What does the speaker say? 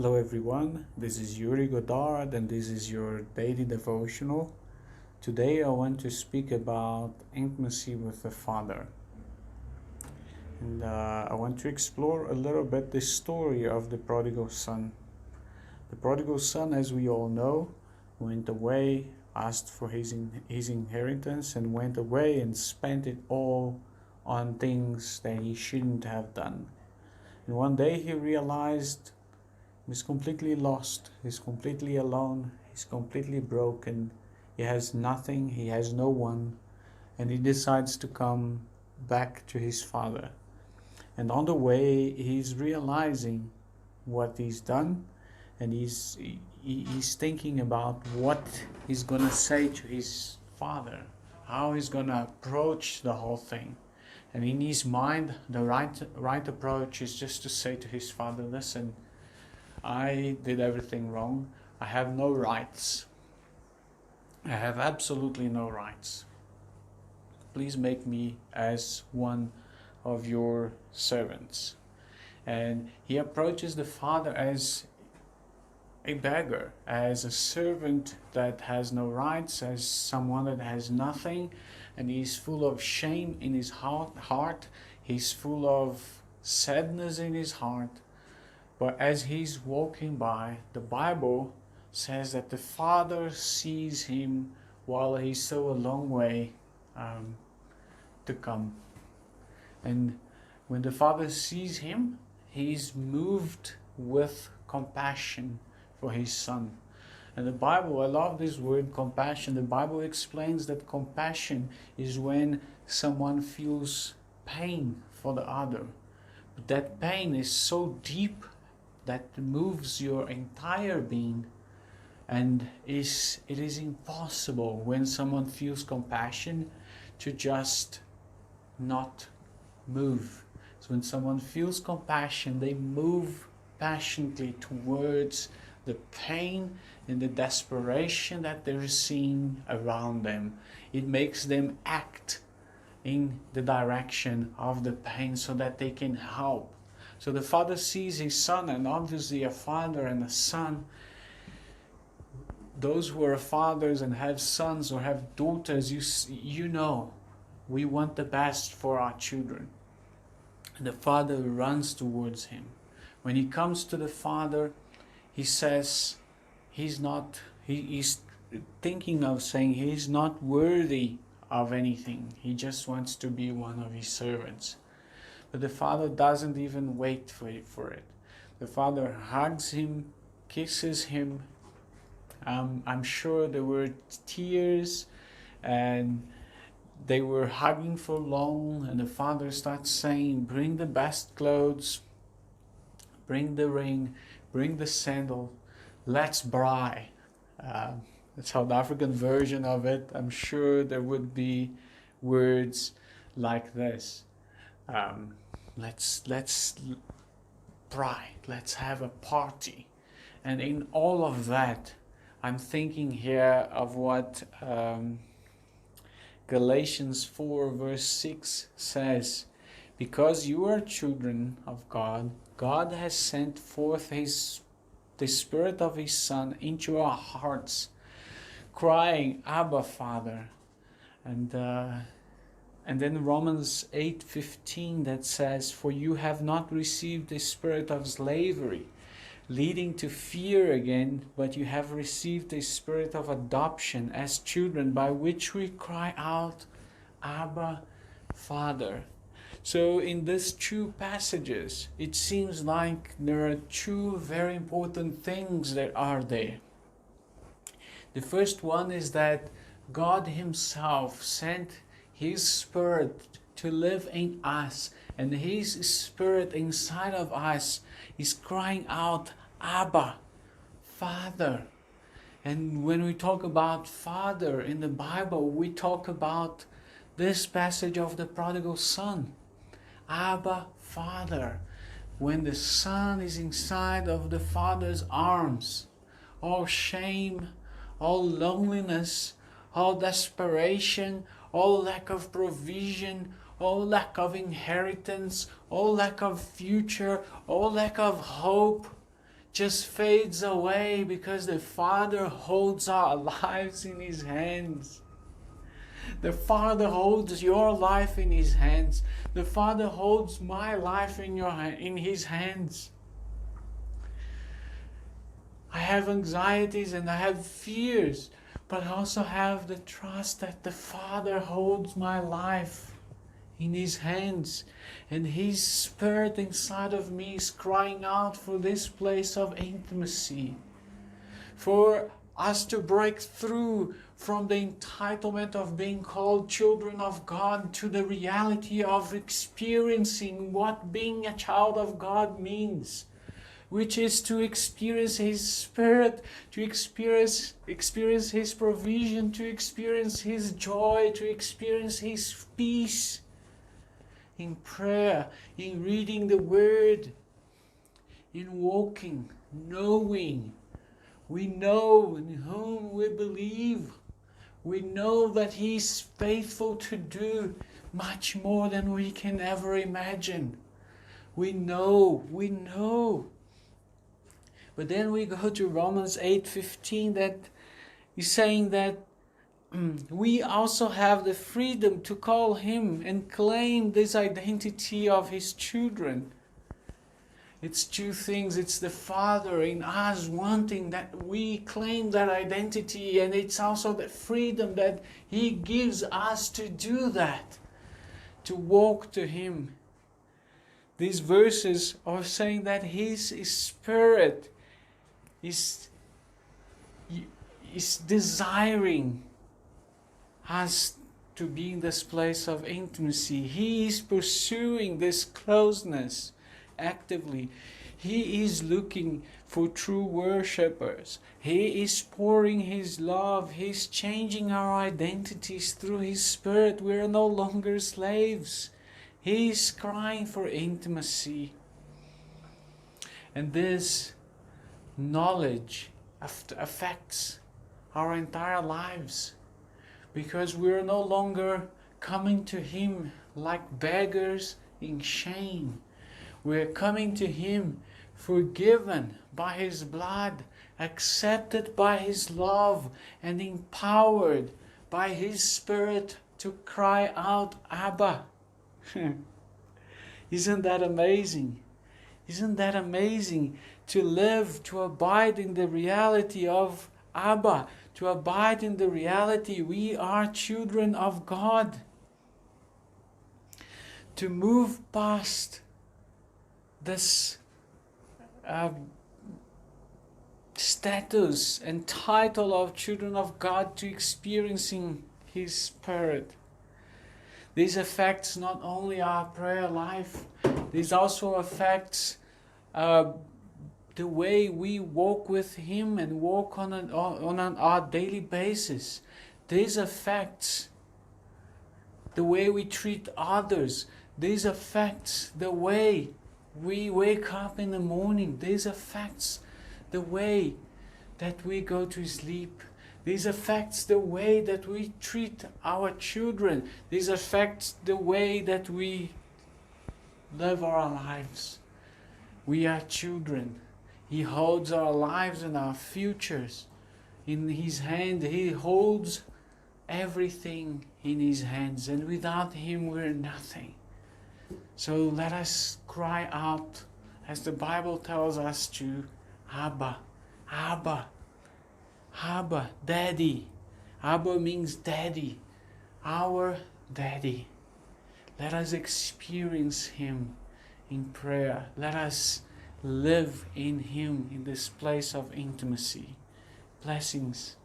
Hello everyone, this is Yuri Godard and this is your daily devotional. Today I want to speak about intimacy with the Father. And I want to explore a little bit the story of the prodigal son. The prodigal son, as we all know, went away, asked for his inheritance and went away and spent it all on things that he shouldn't have done. And one day he realized he's completely lost, he's completely alone, he's completely broken, he has nothing, he has no one, and he decides to come back to his father. And on the way he's realizing what he's done, and he's thinking about what he's gonna say to his father, how he's gonna approach the whole thing. And in his mind, the right approach is just to say to his father, listen, I did everything wrong. I have no rights. I have absolutely no rights. Please make me as one of your servants. And he approaches the father as a beggar, as a servant that has no rights, as someone that has nothing, and he's full of shame in his heart. He's full of sadness in his heart. But as he's walking by, the Bible says that the Father sees him while he's so a long way to come. And when the Father sees him, he's moved with compassion for his son. And the Bible, I love this word compassion. The Bible explains that compassion is when someone feels pain for the other. But that pain is so deep that moves your entire being, and it is impossible when someone feels compassion to just not move. So when someone feels compassion, they move passionately towards the pain and the desperation that they're seeing around them. It makes them act in the direction of the pain so that they can help. So the father sees his son, and obviously a father and a son, those who are fathers and have sons or have daughters, you know, we want the best for our children. And the father runs towards him. When he comes to the father, he says he's thinking of saying he's not worthy of anything. He just wants to be one of his servants. But the father doesn't even wait for it. The father hugs him, kisses him. I'm sure there were tears, and they were hugging for long, and the father starts saying, bring the best clothes, bring the ring, bring the sandal, let's braai. The South African version of it, I'm sure there would be words like this. Let's braai, let's have a party. And in all of that, I'm thinking here of what Galatians 4 verse 6 says, because you are children of God, God has sent forth the Spirit of His Son into our hearts, crying, Abba Father. And then Romans 8:15 that says, for you have not received the spirit of slavery, leading to fear again, but you have received the spirit of adoption as children, by which we cry out, Abba Father. So in these two passages, it seems like there are two very important things that are there. The first one is that God Himself sent His Spirit to live in us, and His Spirit inside of us is crying out, Abba, Father. And when we talk about Father in the Bible, we talk about this passage of the prodigal son. Abba, Father. When the son is inside of the father's arms, all shame, all loneliness, all desperation, all lack of provision, all lack of inheritance, all lack of future, all lack of hope, just fades away because the Father holds our lives in His hands. The Father holds your life in His hands. The Father holds my life in His hands. I have anxieties and I have fears, but I also have the trust that the Father holds my life in His hands, and His Spirit inside of me is crying out for this place of intimacy, for us to break through from the entitlement of being called children of God to the reality of experiencing what being a child of God means, which is to experience His Spirit, to experience His provision, to experience His joy, to experience His peace in prayer, in reading the Word, in walking, knowing. We know in whom we believe. We know that He is faithful to do much more than we can ever imagine. We know. But then we go to Romans 8:15, that is saying that we also have the freedom to call Him and claim this identity of His children. It's two things. It's the Father in us wanting that we claim that identity, and it's also the freedom that He gives us to do that, to walk to Him. These verses are saying that His Spirit is desiring us to be in this place of intimacy. He is pursuing this closeness actively. He is looking for true worshippers. He is pouring His love. He is changing our identities through His Spirit. We are no longer slaves. He is crying for intimacy. And this knowledge affects our entire lives, because we are no longer coming to Him like beggars in shame. We are coming to Him forgiven by His blood, accepted by His love, and empowered by His Spirit to cry out, Abba. Isn't that amazing? Isn't that amazing to live, to abide in the reality of Abba, to abide in the reality we are children of God, to move past this status and title of children of God to experiencing His Spirit. This affects not only our prayer life, this also affects the way we walk with Him and walk on our daily basis. This affects the way we treat others. This affects the way we wake up in the morning. This affects the way that we go to sleep. This affects the way that we treat our children. This affects the way that we live our lives. We are children. He holds our lives and our futures in His hand. He holds everything in His hands, and without Him we're nothing. So let us cry out, as the Bible tells us to, Abba, Abba, Abba, Daddy. Abba means Daddy, our Daddy. Let us experience Him in prayer. Let us live in Him in this place of intimacy. Blessings.